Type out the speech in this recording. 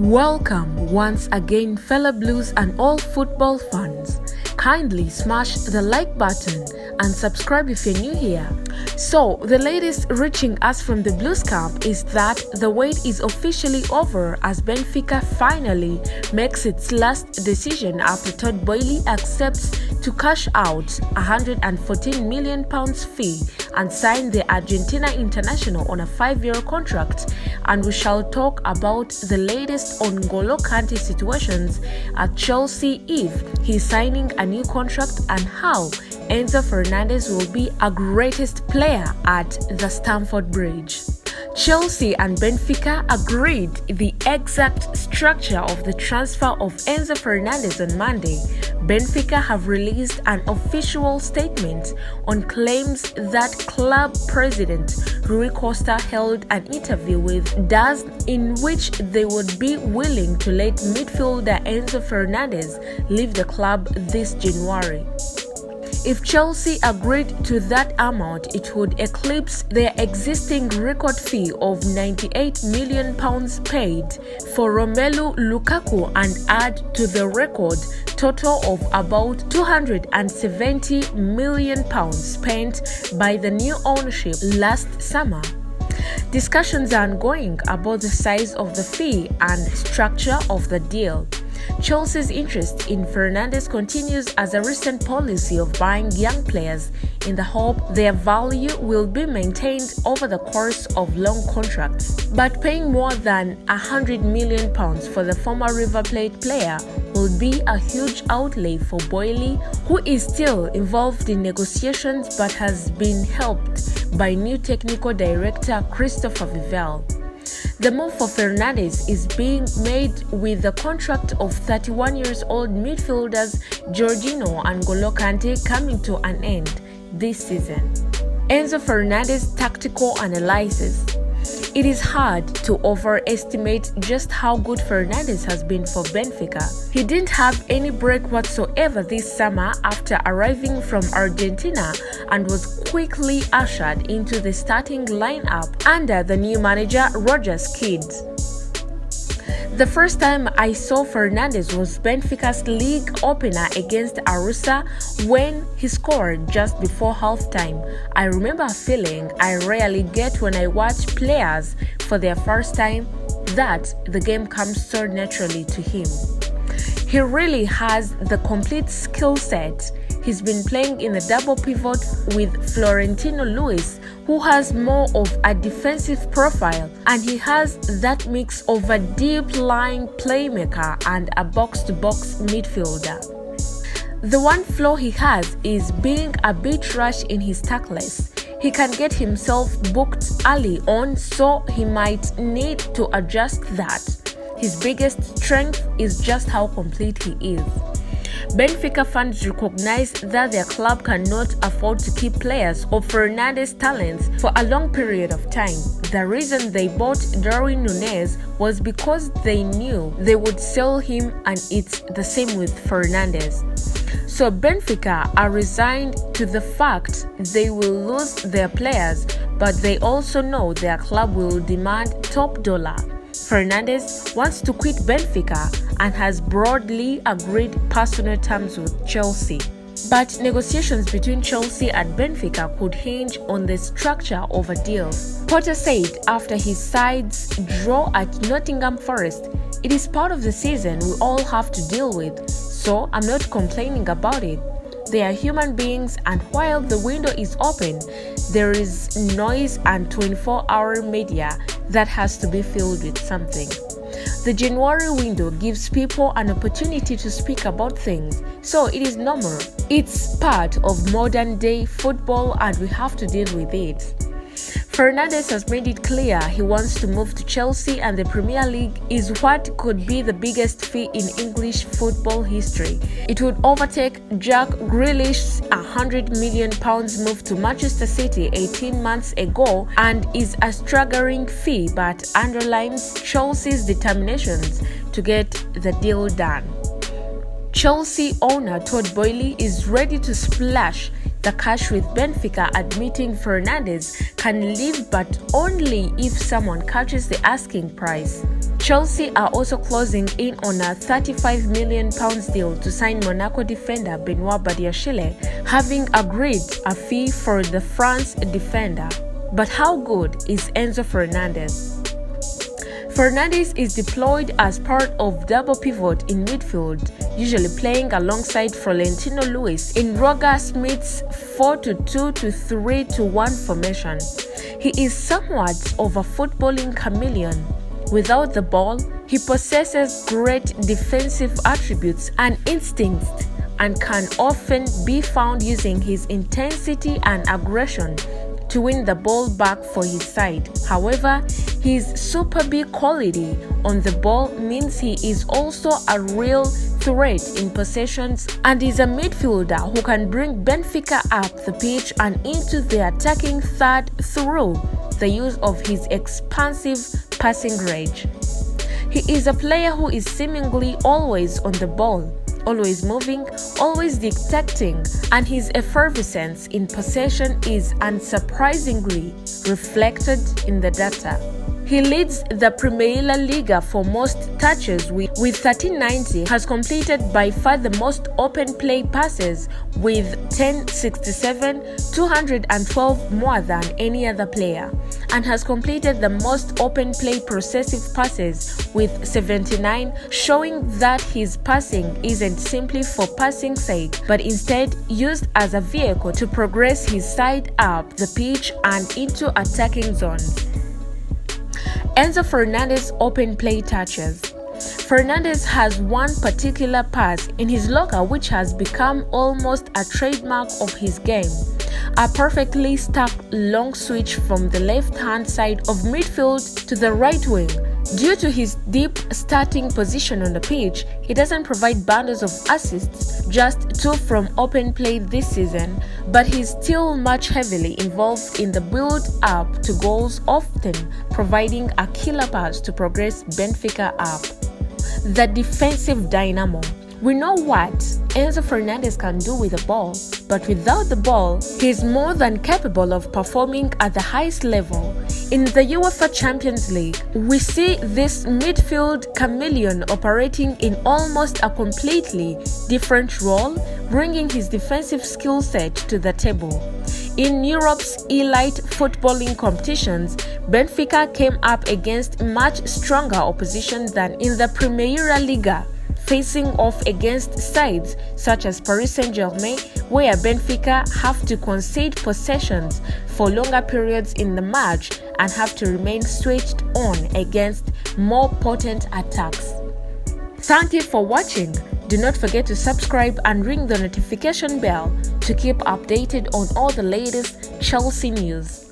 Welcome once again, fellow Blues and all football fans. Kindly smash the like button and subscribe if you're new here. So, the latest reaching us from the Blues camp is that the wait is officially over as Benfica finally makes its last decision after Todd Boehly accepts to cash out £114 million fee and sign the Argentina international on a 5-year contract. And we shall talk about the latest on N'Golo Kante situations at Chelsea if he's signing a new contract and how Enzo Fernandez will be a greatest player at the Stamford Bridge. Chelsea and Benfica agreed the exact structure of the transfer of Enzo Fernandez on Monday. Benfica have released an official statement on claims that club president Rui Costa held an interview with DAS in which they would be willing to let midfielder Enzo Fernandez leave the club this January. If Chelsea agreed to that amount, it would eclipse their existing record fee of £98 million paid for Romelu Lukaku and add to the record total of about £270 million spent by the new ownership last summer. Discussions are ongoing about the size of the fee and structure of the deal. Chelsea's interest in Fernandez continues as a recent policy of buying young players in the hope their value will be maintained over the course of long contracts. But paying more than £100 million for the former River Plate player will be a huge outlay for Boehly, who is still involved in negotiations but has been helped by new technical director Christopher Vivell. The move for Fernandez is being made with the contract of 31-year-old midfielders Jorginho and N'Golo Kante coming to an end this season. Enzo Fernandez tactical analysis. It is hard to overestimate just how good Fernandez has been for Benfica. He didn't have any break whatsoever this summer after arriving from Argentina and was quickly ushered into the starting lineup under the new manager Roger Schmidt. The first time I saw Fernandez was Benfica's league opener against Arousa when he scored just before halftime. I remember a feeling I rarely get when I watch players for their first time, that the game comes so naturally to him. He really has the complete skill set. He's been playing in the double pivot with Florentino Luis, who has more of a defensive profile, and he has that mix of a deep-lying playmaker and a box-to-box midfielder. The one flaw he has is being a bit rash in his tackles. He can get himself booked early on, so he might need to adjust that. His biggest strength is just how complete he is. Benfica fans recognize that their club cannot afford to keep players of Fernandez's talents for a long period of time. The reason they bought Darwin Núñez was because they knew they would sell him, and it's the same with Fernandez. So Benfica are resigned to the fact they will lose their players, but they also know their club will demand top dollar. Fernandez wants to quit Benfica and has broadly agreed personal terms with Chelsea. But negotiations between Chelsea and Benfica could hinge on the structure of a deal. Potter said after his side's draw at Nottingham Forest, "It is part of the season we all have to deal with, so I'm not complaining about it. They are human beings, and while the window is open, there is noise and 24-hour media that has to be filled with something. The January window gives people an opportunity to speak about things, so it is normal. It's part of modern-day football and we have to deal with it." Fernandez has made it clear he wants to move to Chelsea, and the Premier League is what could be the biggest fee in English football history. It would overtake Jack Grealish's £100 million move to Manchester City 18 months ago and is a staggering fee, but underlines Chelsea's determinations to get the deal done. Chelsea owner Todd Boehly is ready to splash the cash with Benfica, admitting Fernandez can leave but only if someone catches the asking price. Chelsea are also closing in on a £35 million deal to sign Monaco defender Benoit Badiashile, having agreed a fee for the France defender. But how good is Enzo Fernandez? Fernandez is deployed as part of double pivot in midfield, usually playing alongside Florentino Luis in Roger Smith's 4-2 to 3-1 formation. He is somewhat of a footballing chameleon. Without the ball, he possesses great defensive attributes and instincts and can often be found using his intensity and aggression to win the ball back for his side. However, his superb quality on the ball means he is also a real threat in possessions and is a midfielder who can bring Benfica up the pitch and into the attacking third through the use of his expansive passing range. He is a player who is seemingly always on the ball, always moving, always dictating, and his effervescence in possession is unsurprisingly reflected in the data. He leads the Premier Liga for most touches with 1390, has completed by far the most open play passes with 1067, 212 more than any other player, and has completed the most open play possessive passes with 79, showing that his passing isn't simply for passing's sake, but instead used as a vehicle to progress his side up the pitch and into attacking zones. Enzo Fernandez open play touches. Fernandez has one particular pass in his locker which has become almost a trademark of his game. A perfectly stuck long switch from the left-hand side of midfield to the right wing. Due to his deep starting position on the pitch, he doesn't provide bundles of assists, just 2 from open play this season, but he's still much heavily involved in the build-up to goals, often providing a killer pass to progress Benfica up. The defensive dynamo. We know what Enzo Fernandez can do with the ball, but without the ball, he is more than capable of performing at the highest level. In the UEFA Champions League, we see this midfield chameleon operating in almost a completely different role, bringing his defensive skill set to the table. In Europe's elite footballing competitions, Benfica came up against much stronger opposition than in the Premier Liga, facing off against sides such as Paris Saint-Germain, where Benfica have to concede possessions for longer periods in the match and have to remain switched on against more potent attacks. Thank you for watching. Do not forget to subscribe and ring the notification bell to keep updated on all the latest Chelsea news.